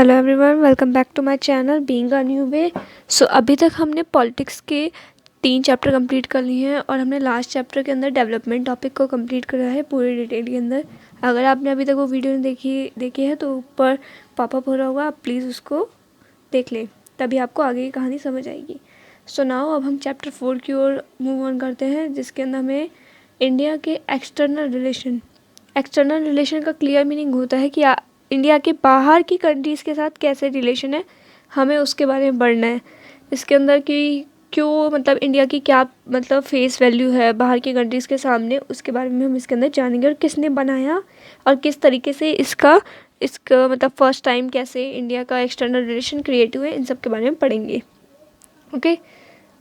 Hello everyone, welcome back to my channel being a new way. So अभी तक हमने politics के 3 chapter complete कर लिए हैं और हमने लास्ट चैप्टर के अंदर डेवलपमेंट टॉपिक को कंप्लीट करा है पूरी डिटेल के अंदर। अगर आपने अभी तक वो वीडियो नहीं देखी है तो ऊपर पॉपअप हो रहा होगा, आप प्लीज़ उसको देख लें, तभी आपको आगे की कहानी समझ आएगी। सो नाउ अब हम चैप्टर 4 की ओर मूव ऑन करते हैं, जिसके अंदर हमें इंडिया के एक्सटर्नल रिलेशन का क्लियर मीनिंग होता है कि इंडिया के बाहर की कंट्रीज़ के साथ कैसे रिलेशन है, हमें उसके बारे में पढ़ना है। इसके अंदर कि क्यों, मतलब इंडिया की क्या मतलब फेस वैल्यू है बाहर की कंट्रीज़ के सामने, उसके बारे में हम इसके अंदर जानेंगे। और किसने बनाया और किस तरीके से इसका मतलब फर्स्ट टाइम कैसे इंडिया का एक्सटर्नल रिलेशन क्रिएट हुए, इन सब के बारे में पढ़ेंगे। ओके,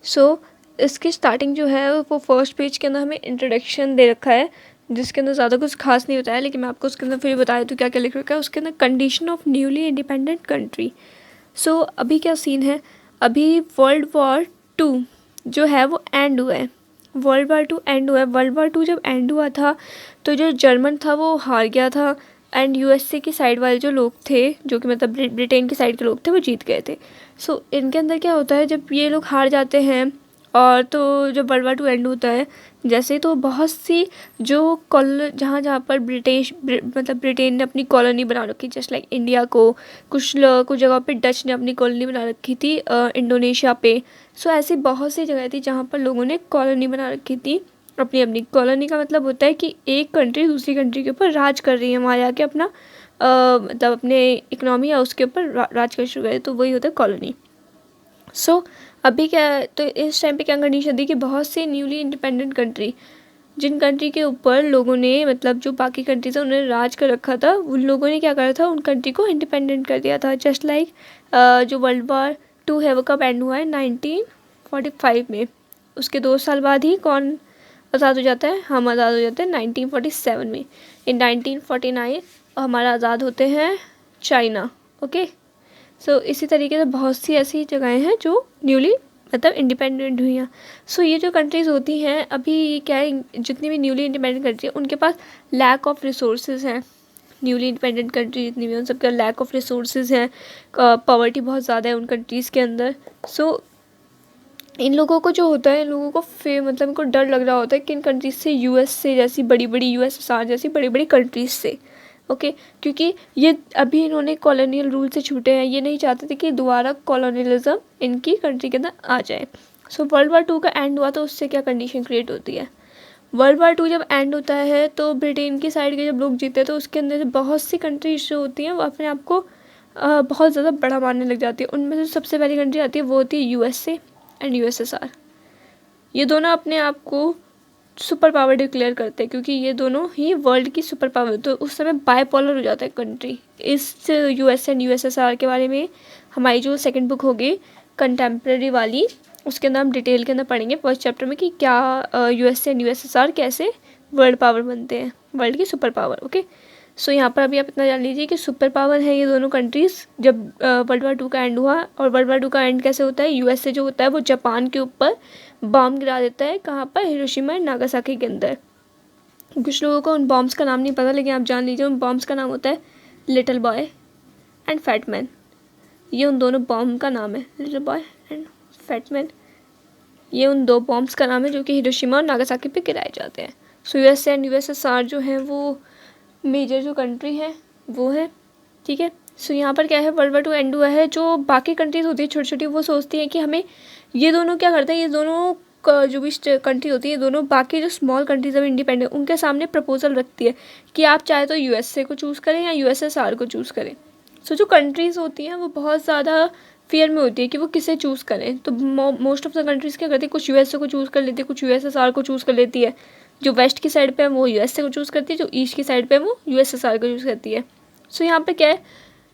सो इसकी स्टार्टिंग जो है वो फर्स्ट पेज के अंदर हमें इंट्रोडक्शन दे रखा है, जिसके अंदर ज़्यादा कुछ खास नहीं होता है, लेकिन मैं आपको उसके अंदर फिर बता दूँ क्या क्या लिख रखा है। उसके अंदर condition of newly independent country. So अभी क्या सीन है, अभी वर्ल्ड वॉर 2 जो है वो एंड हुआ है। वर्ल्ड वॉर 2 एंड हुआ है। वर्ल्ड वॉर 2 जब एंड हुआ था तो जो जर्मन था वो हार गया था एंड यूएसए की साइड वाले जो लोग थे, जो कि मतलब ब्रिटेन की साइड के लोग थे, वो जीत गए थे। सो इनके अंदर क्या होता है, जब ये लोग हार जाते हैं और तो जब वर्ल्ड वॉर 2 एंड होता है जैसे, तो बहुत सी जो जहाँ जहाँ पर मतलब ब्रिटेन ने अपनी कॉलोनी बना रखी, जस्ट लाइक इंडिया को कुछ जगह पे डच ने अपनी कॉलोनी बना रखी थी इंडोनेशिया पे। सो ऐसी बहुत सी जगह थी जहाँ पर लोगों ने कॉलोनी बना रखी थी। अपनी अपनी कॉलोनी का मतलब होता है कि एक कंट्री दूसरी कंट्री के ऊपर राज कर रही है, वहाँ जाके अपना मतलब अपने इकोनॉमी या उसके ऊपर राज कर शुरू है, तो वही होता है कॉलोनी। सो अभी क्या है, तो इस टाइम पे क्या कंडीशन थी कि बहुत सी न्यूली इंडिपेंडेंट कंट्री, जिन कंट्री के ऊपर लोगों ने मतलब जो बाकी कंट्रीज है उन्होंने राज कर रखा था, उन लोगों ने क्या करा था, उन कंट्री को इंडिपेंडेंट कर दिया था। जस्ट लाइक जो वर्ल्ड वॉर 2 है वो कब एंड हुआ है, 1945 में। उसके 2 साल बाद ही कौन आज़ाद हो जाता है, हम आज़ाद हो जाते हैं 1947 में। इन 1949 हमारा आज़ाद होते हैं चाइना। ओके, सो इसी तरीके से बहुत सी ऐसी जगहें हैं जो न्यूली मतलब इंडिपेंडेंट हुई हैं। सो ये जो कंट्रीज़ होती हैं अभी क्या है, जितनी भी न्यूली इंडिपेंडेंट कंट्री है उनके पास लैक ऑफ रिसोर्सेज हैं। न्यूली इंडिपेंडेंट कंट्री जितनी भी, उन सबका लैक ऑफ रिसोर्सेज हैं, पॉवर्टी बहुत ज़्यादा है उन कंट्रीज़ के अंदर। सो इन लोगों को जो होता है, इन लोगों को मतलब इनको डर लग रहा होता है कि इन कंट्रीज से, यूएस से जैसी बड़ी बड़ी, यूएसएसआर जैसी बड़ी बड़ी कंट्रीज से, ओके, क्योंकि ये अभी इन्होंने कॉलोनियल रूल से छूटे हैं, ये नहीं चाहते थे कि दोबारा कॉलोनियलिज्म इनकी कंट्री के अंदर आ जाए। सो वर्ल्ड वॉर 2 का एंड हुआ तो उससे क्या कंडीशन क्रिएट होती है, वर्ल्ड वॉर 2 जब एंड होता है तो ब्रिटेन की साइड के जब लोग जीते तो उसके अंदर बहुत सी कंट्रीज जो होती हैं वो अपने आप को बहुत ज़्यादा बड़ा मानने लग जाती है। उनमें से सबसे पहली कंट्री आती है वो होती है यूएसए एंड यूएसएसआर। ये दोनों अपने आप को सुपर पावर डिक्लेयर करते हैं, क्योंकि ये दोनों ही वर्ल्ड की सुपर पावर, तो उस समय बायपोलर हो जाता है कंट्री। इस यूएस एंड यूएसएसआर के बारे में हमारी जो सेकंड बुक होगी कंटेम्प्रेरी वाली, उसके अंदर हम डिटेल के अंदर पढ़ेंगे फर्स्ट चैप्टर में कि क्या यूएस एंड यूएसएसआर कैसे वर्ल्ड पावर बनते हैं, वर्ल्ड की सुपर पावर। ओके, सो यहाँ पर अभी आप इतना जान लीजिए कि सुपर पावर है ये दोनों कंट्रीज़। जब वर्ल्ड वॉर 2 का एंड हुआ, और वर्ल्ड वॉर 2 का एंड कैसे होता है, यूएसए जो होता है वो जापान के ऊपर बॉम्ब गिरा देता है, कहाँ पर, हिरोशिमा एंड नागासाकी के अंदर। कुछ लोगों को उन बॉम्ब्स का नाम नहीं पता, लेकिन आप जान लीजिए उन बॉम्ब्स का नाम होता है little boy and fat man. ये उन दोनों बॉम्ब का नाम है, little boy and fat man. ये उन 2 बॉम्ब्स का नाम है जो कि हिरोशिमा और नागासाकी पे गिराए जाते हैं। सो यूएसए एंड यूएसएसआर जो हैं वो मेजर जो कंट्री है वो है, ठीक है। सो यहाँ पर क्या है, वर्ल्ड वॉर 2 एंड हुआ है, जो बाकी कंट्रीज होती है छोटी छोटी, वो सोचती हैं कि हमें, ये दोनों क्या करते हैं, ये दोनों जो भी कंट्री होती है, ये दोनों बाकी जो स्मॉल कंट्रीज अब इंडिपेंडेंट, उनके सामने प्रपोजल रखती है कि आप चाहे तो यूएसए को चूज़ करें या यूएसएसआर को चूज़ करें। सो जो कंट्रीज़ होती हैं वो बहुत ज़्यादा फियर में होती है कि वो किसे चूज़ करें। तो मोस्ट ऑफ द कंट्रीज़ क्या करती है, कुछ यूएसए को चूज़ कर लेती है, कुछ यूएसएसआर को चूज़ कर लेती है। जो वेस्ट की साइड पे है वो यूएसए को चूज़ करती है, जो ईस्ट की साइड पे है वो यूएसएसआर को चूज़ करती है। सो यहाँ पे क्या है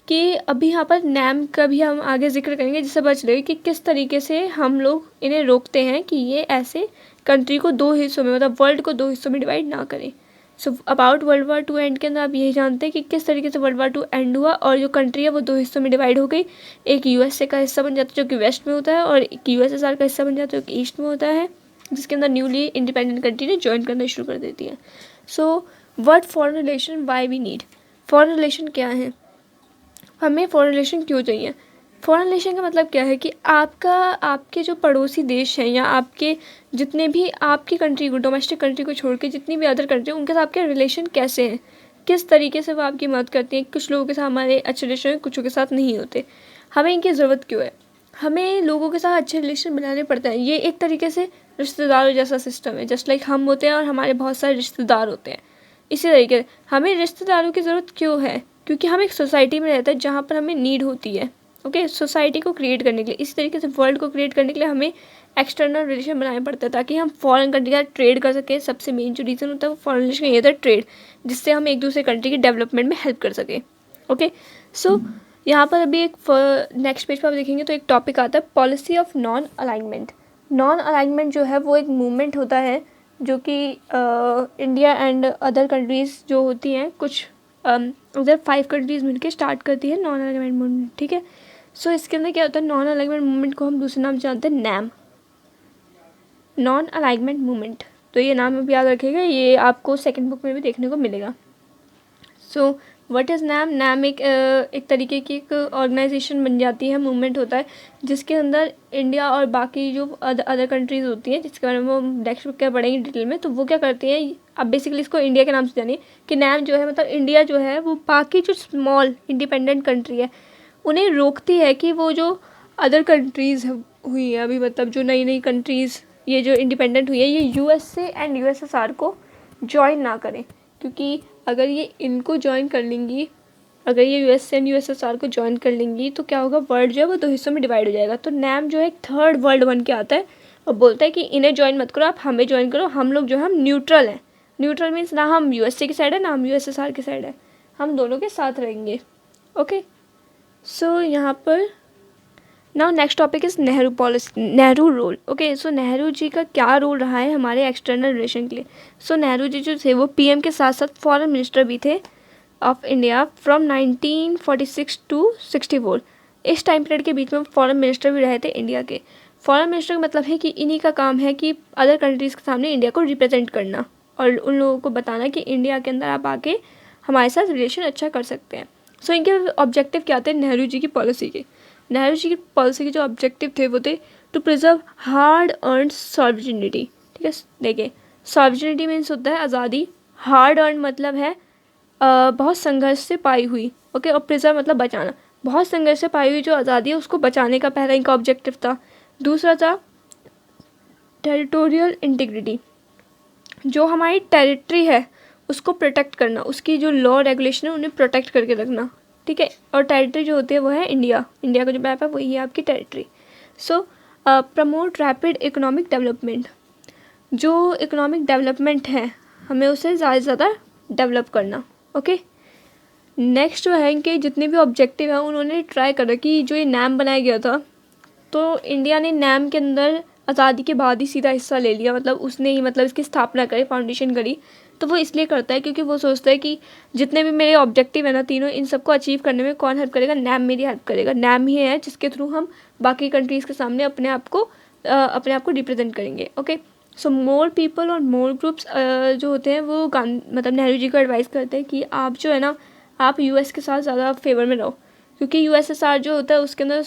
कि अभी यहाँ पर नैम का भी हम आगे जिक्र करेंगे, जिससे बच रहे कि किस तरीके से हम लोग इन्हें रोकते हैं कि ये ऐसे कंट्री को 2 हिस्सों में, मतलब वर्ल्ड को 2 हिस्सों में डिवाइड ना करें। So about world war 2 and के अंदर आप यही जानते हैं कि किस तरीके से वर्ल्ड वॉर 2 एंड हुआ और जो कंट्री है वो 2 हिस्सों में डिवाइड हो गई। एक यूएसए का हिस्सा बन जाता है जो कि वेस्ट में होता है, और एक यूएसएसआर का हिस्सा बन जाता है जो कि ईस्ट में होता है, जिसके अंदर न्यूली इंडिपेंडेंट कंट्री ने ज्वाइन करना शुरू कर देती है। So what foreign relation, why we need foreign relation क्या है। हमें फॉरेन रिलेशन क्यों चाहिए? फॉरेन रिलेशन का मतलब क्या है कि आपके जो पड़ोसी देश हैं या आपके जितने भी आपकी कंट्री को, डोमेस्टिक कंट्री को छोड़ के जितनी भी अदर कंट्री उनके साथ आपके रिलेशन कैसे हैं, किस तरीके से वो आपकी मदद करती हैं। कुछ लोगों के साथ हमारे अच्छे रिलेशन हैं, कुछों के साथ नहीं होते। हमें इनकी ज़रूरत क्यों है? हमें लोगों के साथ अच्छे रिलेशन बनाने पड़ते हैं। ये एक तरीके से रिश्तेदारों जैसा सिस्टम है, जस्ट लाइक हम होते हैं और हमारे बहुत सारे रिश्तेदार होते हैं। इसी तरीके से हमें रिश्तेदारों की ज़रूरत क्यों है? क्योंकि हम एक सोसाइटी में रहते हैं जहाँ पर हमें नीड होती है। ओके, सोसाइटी को क्रिएट करने के लिए, इसी तरीके से वर्ल्ड को क्रिएट करने के लिए हमें एक्सटर्नल रिलेशन बनाने पड़ता है ताकि हम फॉरेन कंट्री का ट्रेड कर सकें। सबसे मेन जो रीज़न होता है वो फॉरेन रिलेशन ये था, ट्रेड, जिससे हम एक दूसरे कंट्री के डेवलपमेंट में हेल्प कर सकें। ओके, सो यहाँ पर अभी एक नेक्स्ट पेज पर आप देखेंगे तो एक टॉपिक आता है policy of non alignment. Non alignment जो है वो एक मूवमेंट होता है जो कि इंडिया एंड अदर कंट्रीज़ जो होती हैं, कुछ उधर 5 कंट्रीज़ मिलकर स्टार्ट करती है नॉन अलाइनमेंट मूवमेंट। ठीक है, सो इसके अंदर क्या होता है, नॉन अलाइनमेंट मूवमेंट को हम दूसरे नाम जानते हैं नैम, नॉन अलाइनमेंट मूवमेंट। तो ये नाम आप याद रखिएगा, ये आपको सेकंड बुक में भी देखने को मिलेगा। So what is NAM? NAM एक तरीके की एक ऑर्गेनाइजेशन बन जाती है, मूवमेंट होता है जिसके अंदर इंडिया और बाकी जो अदर कंट्रीज़ होती हैं, जिसके बारे में वो नेक्स्ट बुक क्या पढ़ेंगे डिटेल में। तो वो क्या करती हैं, अब बेसिकली इसको इंडिया के नाम से जानिए कि नैम जो है मतलब इंडिया जो है वो बाकी जो स्मॉल इंडिपेंडेंट कंट्री है उन्हें रोकती है कि वो जो अदर कंट्रीज़ हुई हैं अभी, मतलब जो नई नई कंट्रीज़ ये जो इंडिपेंडेंट हुई है, ये यूएसए एंड यूएसएसआर को ज्वाइन ना करें। क्योंकि अगर ये इनको ज्वाइन कर लेंगी, अगर ये यूएसए एंड यूएसएसआर को ज्वाइन कर लेंगी तो क्या होगा, वर्ल्ड जो है वो 2 हिस्सों में डिवाइड हो जाएगा। तो नैम जो है एक थर्ड वर्ल्ड बन के आता है और बोलता है कि इन्हें ज्वाइन मत करो, आप हमें ज्वाइन करो, हम लोग जो है हम न्यूट्रल हैं। न्यूट्रल मीन्स ना हम यूएसए की साइड है ना हम यूएसएसआर की साइड है, हम दोनों के साथ रहेंगे। ओके, सो यहाँ पर now next topic is Nehru policy, Nehru role. Okay, so Nehru ji का क्या रोल रहा है हमारे एक्सटर्नल रिलेशन के लिए? सो नेहरू जी जो थे वो पीएम के साथ साथ फॉरेन मिनिस्टर भी थे ऑफ इंडिया फ्रॉम 1946 टू 64। इस टाइम पीरियड के बीच में फॉरेन मिनिस्टर भी रहे थे इंडिया के। फॉरेन मिनिस्टर का मतलब है कि इन्हीं का काम है कि अदर कंट्रीज़ के सामने इंडिया को रिप्रेजेंट करना और उन लोगों को बताना कि इंडिया के अंदर आप आके हमारे साथ रिलेशन अच्छा कर सकते हैं। सो इनके ऑब्जेक्टिव क्या थे नेहरू जी की पॉलिसी के? नेहरू जी की पॉलिसी के जो ऑब्जेक्टिव थे वो थे to preserve hard earn sovereignty. ठीक है, देखिए सॉवरेनिटी मीन्स होता है आज़ादी, हार्ड अर्न मतलब है बहुत संघर्ष से पाई हुई। ओके, और प्रिजर्व मतलब बचाना, बहुत संघर्ष से पाई हुई जो आज़ादी है उसको बचाने का पहला इनका ऑब्जेक्टिव था। दूसरा था टेरिटोरियल इंटीग्रिटी, जो हमारी टेरिटरी है उसको प्रोटेक्ट करना, उसकी जो लॉ रेगुलेशन है उन्हें प्रोटेक्ट करके रखना। ठीक है, और टेरिटरी जो होती है वो है इंडिया, इंडिया का जो मैप है वही है आपकी टेरिटरी। सो प्रमोट रैपिड इकोनॉमिक डेवलपमेंट, जो इकोनॉमिक डेवलपमेंट है हमें उसे ज़्यादा से ज़्यादा डेवलप करना। ओके, नेक्स्ट जो है इनके जितने भी ऑब्जेक्टिव हैं उन्होंने ट्राई करा कि जो ये नैम बनाया गया था तो इंडिया ने नैम के अंदर आज़ादी के बाद ही सीधा हिस्सा ले लिया, मतलब उसने ही मतलब इसकी स्थापना करी, फाउंडेशन करी। तो वो इसलिए करता है क्योंकि वो सोचता है कि जितने भी मेरे ऑब्जेक्टिव है ना तीनों, इन सबको अचीव करने में कौन हेल्प करेगा? नैम मेरी हेल्प करेगा। नैम ही है जिसके थ्रू हम बाकी कंट्रीज़ के सामने अपने आप को रिप्रेजेंट करेंगे। ओके, सो मोर पीपल और मोर ग्रुप्स जो होते हैं वो मतलब नेहरू जी को एडवाइस करते हैं कि आप जो है ना आप यूएस के साथ ज़्यादा फेवर में रहो, क्योंकि यूएसएसआर जो होता है उसके अंदर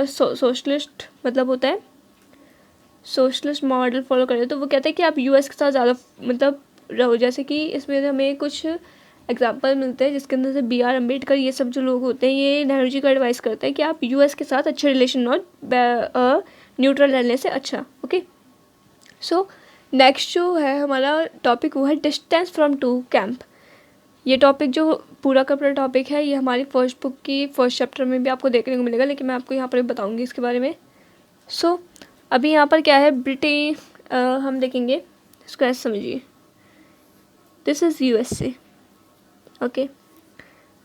सोशलिस्ट मतलब होता है, सोशलिस्ट मॉडल फॉलो करे। तो वो कहते हैं कि आप यूएस के साथ ज़्यादा मतलब रहो। जैसे कि इसमें हमें कुछ एग्जांपल मिलते हैं जिसके अंदर से बी.आर. अम्बेडकर, ये सब जो लोग होते हैं ये नेहरू जी को एडवाइस करते हैं कि आप यूएस के साथ अच्छे रिलेशन और न्यूट्रल रहने से अच्छा। ओके, सो नेक्स्ट जो है हमारा टॉपिक वो है डिस्टेंस फ्रॉम टू कैंप। ये टॉपिक जो पूरा का पूरा टॉपिक है ये हमारी फर्स्ट बुक की फर्स्ट चैप्टर में भी आपको देखने को मिलेगा, लेकिन मैं आपको यहाँ पर बताऊँगी इसके बारे में। सो अभी यहाँ पर क्या है ब्रिटेन हम देखेंगे, इसको ऐसे समझिए, this is USA. Okay,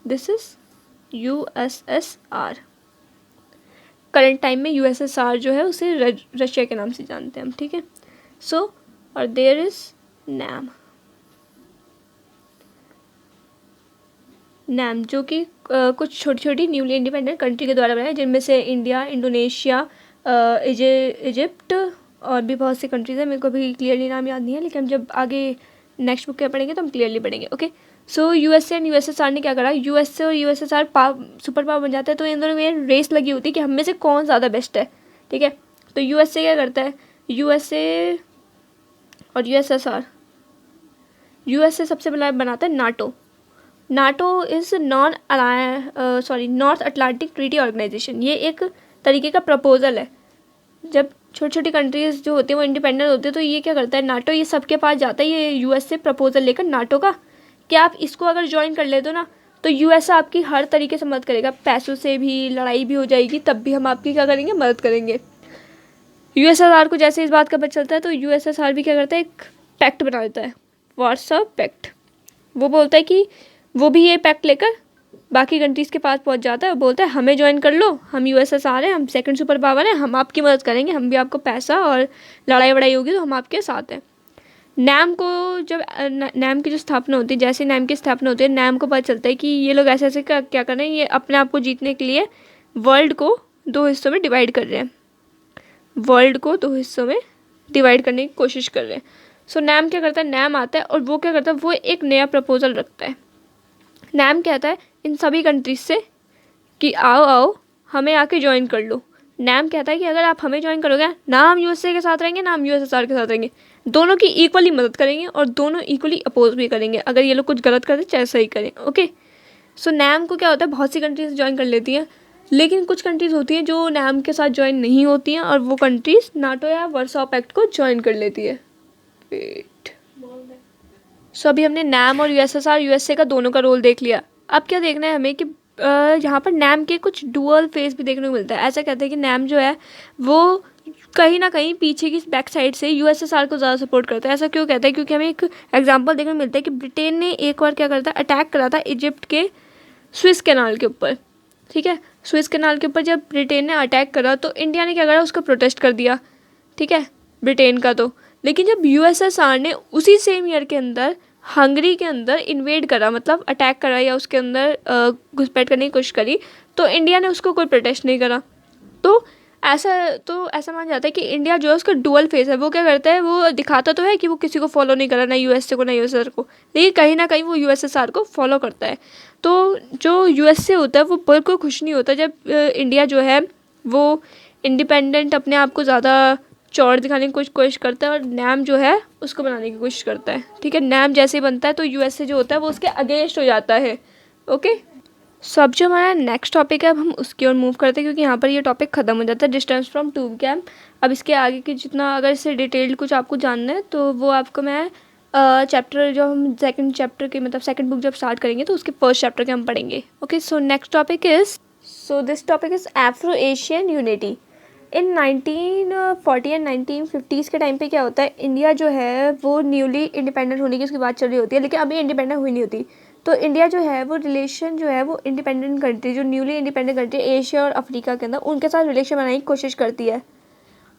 this is USSR. Current time में यूएसएसआर जो है उसे रशिया के नाम से जानते हैं हम। ठीक है, सो और देयर इज़ नैम, नैम जो कि कुछ छोटी छोटी न्यूली इंडिपेंडेंट कंट्री के द्वारा बनाया, जिनमें से इंडिया, इंडोनेशिया, इजिप्ट और भी बहुत सी कंट्रीज़ हैं। मेरे को अभी क्लियरली नाम याद नहीं है, लेकिन हम जब आगे नेक्स्ट बुक क्या पढ़ेंगे तो हम क्लियरली पढ़ेंगे। Okay, so USA and USSR ने क्या करा, यूएसए और यूएसएसआर सुपर पावर बन जाता है, तो इन दोनों में रेस लगी होती है कि हम में से कौन ज़्यादा बेस्ट है, ठीक है। तो यूएसए क्या करता है, यूएसए और यूएसएसआर, यूएसए सबसे पहले बनाता है NATO. NATO is North Atlantic Treaty Organization. ये एक तरीके का प्रपोजल है। जब छोटी छोटी कंट्रीज़ जो होती हैं वो इंडिपेंडेंट होती है, तो ये क्या करता है, नाटो ये सबके पास जाता है, ये यूएस से प्रपोजल लेकर नाटो का, कि आप इसको अगर ज्वाइन कर लेते हो ना, तो यूएस आपकी हर तरीके से मदद करेगा, पैसों से भी, लड़ाई भी हो जाएगी तब भी हम आपकी क्या करेंगे, मदद करेंगे। यूएसएसआर को जैसे इस बात का पता चलता है, तो यूएसएसआर भी क्या करता है, एक पैक्ट बना देता है, वार्सो पैक्ट। वो बोलता है कि वो भी ये पैक्ट लेकर बाकी कंट्रीज़ के पास पहुंच जाता है, बोलता है हमें ज्वाइन कर लो, हम यूएसएसआर हैं, हम सेकंड सुपर पावर हैं, हम आपकी मदद करेंगे, हम भी आपको पैसा और लड़ाई वड़ाई होगी तो हम आपके साथ हैं। नैम को जब नैम की जो स्थापना होती है, जैसे नैम की स्थापना होती है, नैम को पता चलता है कि ये लोग ऐसे ऐसे क्या कर रहे हैं, ये अपने आप को जीतने के लिए वर्ल्ड को 2 हिस्सों में डिवाइड कर रहे हैं, वर्ल्ड को 2 हिस्सों में डिवाइड करने की कोशिश कर रहे हैं। सो नैम क्या करता है, नैम आता है और वो क्या करता है, वो एक नया प्रपोजल रखता है। नैम कहता है इन सभी कंट्रीज से कि आओ आओ हमें आके ज्वाइन कर लो। नैम कहता है कि अगर आप हमें ज्वाइन करोगे ना, हम यूएसए के साथ रहेंगे ना हम यूएसएसआर के साथ रहेंगे, दोनों की इक्वली मदद करेंगे और दोनों इक्वली अपोज भी करेंगे, अगर ये लोग कुछ गलत करते चाहे सही करें, ओके। सो नैम को क्या होता है, बहुत सी कंट्रीज ज्वाइन कर लेती हैं, लेकिन कुछ कंट्रीज़ होती हैं जो नैम के साथ ज्वाइन नहीं होती हैं और वो कंट्रीज़ नाटो या वर्सो पैक्ट को ज्वाइन कर लेती है। सो अभी हमने नैम और यूएसएसआर यूएसए का दोनों का रोल देख लिया। अब क्या देखना है हमें कि यहाँ पर नैम के कुछ डुअल फेस भी देखने को मिलता है। ऐसा कहते हैं कि नैम जो है वो कहीं ना कहीं पीछे की बैक साइड से यूएसएसआर को ज़्यादा सपोर्ट करता है। ऐसा क्यों कहता है, क्योंकि हमें एक एग्जांपल देखने को मिलता है कि ब्रिटेन ने एक बार क्या करता है, अटैक करा था इजिप्ट के स्विस कैनाल के ऊपर, ठीक है। स्विस कैनाल के ऊपर जब ब्रिटेन ने अटैक करा तो इंडिया ने क्या करा, उसका प्रोटेस्ट कर दिया, ठीक है, ब्रिटेन का तो। लेकिन जब यूएसएसआर ने उसी सेम ईयर के अंदर हंगरी के अंदर इन्वेड करा, मतलब अटैक करा या उसके अंदर घुसपैठ करने की कोशिश करी, तो इंडिया ने उसको कोई प्रोटेस्ट नहीं करा। तो ऐसा माना जाता है कि इंडिया जो है उसका डुअल फेस है। वो क्या करता है, वो दिखाता तो है कि वो किसी को फॉलो नहीं कर रहा, ना यूएसए को ना यूएसएसआर को, लेकिन कहीं ना कहीं वो यूएसएसआर को फॉलो करता है। तो जो यूएसए होता है वो बिल्कुल खुश नहीं होता जब इंडिया जो है वो इंडिपेंडेंट अपने आप को ज़्यादा चौड़ दिखाने की कोशिश करता है और नैम जो है उसको बनाने की कोशिश करता है, ठीक है। नैम जैसे ही बनता है तो यूएसए जो होता है वो उसके अगेंस्ट हो जाता है, ओके। सो अब जो हमारा नेक्स्ट टॉपिक है, अब हम उसकी ओर मूव करते हैं, क्योंकि यहाँ पर ये टॉपिक ख़त्म हो जाता है, डिस्टेंस फ्रॉम टूब कैम्प। अब इसके आगे की जितना अगर इससे डिटेल्ड कुछ आपको जानना है तो वो आपको मैं चैप्टर जो हम सेकंड चैप्टर के मतलब सेकंड बुक जब स्टार्ट करेंगे तो उसके फर्स्ट चैप्टर के हम पढ़ेंगे, okay. So next topic is this topic is Afro Asian unity. In 1940 and 1950s के टाइम पे क्या होता है, इंडिया जो है वो न्यूली इंडिपेंडेंट होने की उसकी बात चल रही होती है, लेकिन अभी इंडिपेंडेंट हुई नहीं होती। तो इंडिया जो है वो रिलेशन जो है वो इंडिपेंडेंट कंट्री, जो न्यूली इंडिपेंडेंट कंट्री एशिया और अफ्रीका के अंदर, उनके साथ रिलेशन बनाने की कोशिश करती है।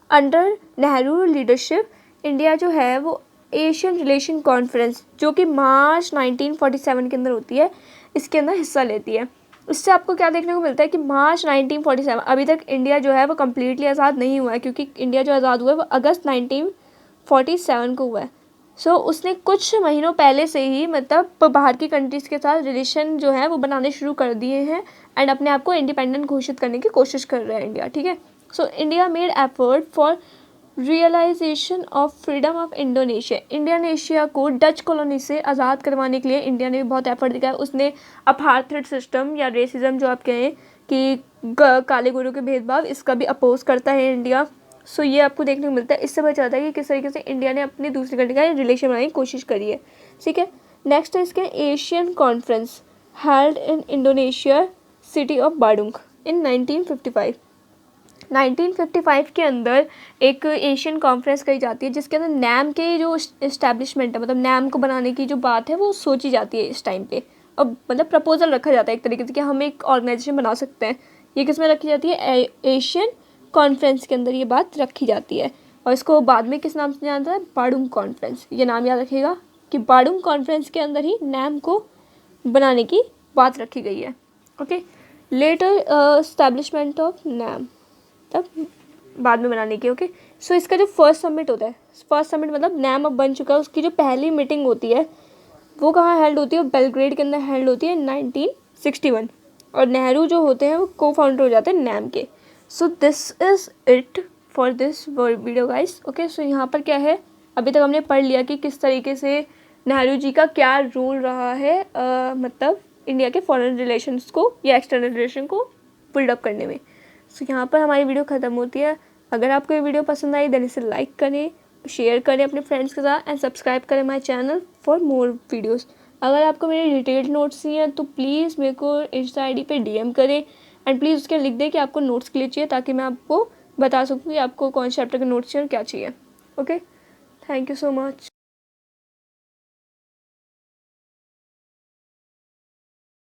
अंडर नेहरू लीडरशिप इंडिया जो है वो एशियन रिलेशन कॉन्फ्रेंस, जो कि मार्च 1947 के अंदर होती है, इसके अंदर हिस्सा लेती है। इससे आपको क्या देखने को मिलता है कि मार्च 1947, अभी तक इंडिया जो है वो कम्प्लीटली आज़ाद नहीं हुआ है, क्योंकि इंडिया जो आज़ाद हुआ है वो अगस्त 1947 को हुआ है। सो उसने कुछ महीनों पहले से ही मतलब बाहर की कंट्रीज़ के साथ रिलेशन जो है वो बनाने शुरू कर दिए हैं एंड अपने आप को इंडिपेंडेंट घोषित करने की कोशिश कर रहा है इंडिया, ठीक है। So India made effort for realisation of freedom of Indonesia. Indonesia को डच कॉलोनी से आज़ाद करवाने के लिए इंडिया ने भी बहुत एफर्ट दिखाया। उसने अपार्थाइड सिस्टम या रेसिज्म जो आप कहें कि काले गोरों के भेदभाव, इसका भी अपोज करता है इंडिया। सो ये आपको देखने को मिलता है। इससे पता चलता है कि किस तरीके से इंडिया ने अपनी दूसरी कंट्री का रिलेशन बनाने की कोशिश करी है, ठीक है। नेक्स्ट है इसके Asian conference held in Indonesia city of Bandung in 1955। 1955 के अंदर एक एशियन कॉन्फ्रेंस करी जाती है, जिसके अंदर नैम के जो इस्टेब्लिशमेंट है, मतलब नैम को बनाने की जो बात है वो सोची जाती है इस टाइम पे, और मतलब प्रपोजल रखा जाता है एक तरीके से कि हम एक ऑर्गेनाइजेशन बना सकते हैं। ये किस में रखी जाती है, एशियन कॉन्फ्रेंस के अंदर ये बात रखी जाती है, और इसको बाद में किस नाम से जाना जाता है, बाडुंग कॉन्फ्रेंस। ये नाम याद रखिएगा कि बाडुंग कॉन्फ्रेंस के अंदर ही नैम को बनाने की बात रखी गई है, okay. Later establishment of NAM, तब बाद में बनाने की, ओके। सो इसका जो फर्स्ट समिट होता है, फर्स्ट समिट मतलब नैम अब बन चुका है, उसकी जो पहली मीटिंग होती है वो कहाँ हेल्ड होती है, बेलग्रेड के अंदर हेल्ड होती है 1961। और नेहरू जो होते हैं वो को फाउंडर हो जाते हैं नैम के। So this is it for this video guys. Okay, so यहाँ पर क्या है, अभी तक हमने पढ़ लिया कि किस तरीके से नेहरू जी का क्या रोल रहा है मतलब इंडिया के फॉरेन रिलेशंस को या एक्सटर्नल रिलेशन को बिल्डअप करने में। सो यहाँ पर हमारी वीडियो ख़त्म होती है। अगर आपको ये वीडियो पसंद आई देन इसे लाइक करें, शेयर करें अपने फ्रेंड्स के साथ एंड सब्सक्राइब करें my channel for more videos. अगर आपको मेरे डिटेल्ड नोट्स चाहिए तो प्लीज़ मेरे को इंस्टा आईडी पे डीएम करें एंड प्लीज़ उसके लिख दें कि आपको नोट्स के लिए चाहिए, ताकि मैं आपको बता सकूँ कि आपको कौन से चैप्टर के नोट्स चाहिए और क्या चाहिए। Okay, thank you so much.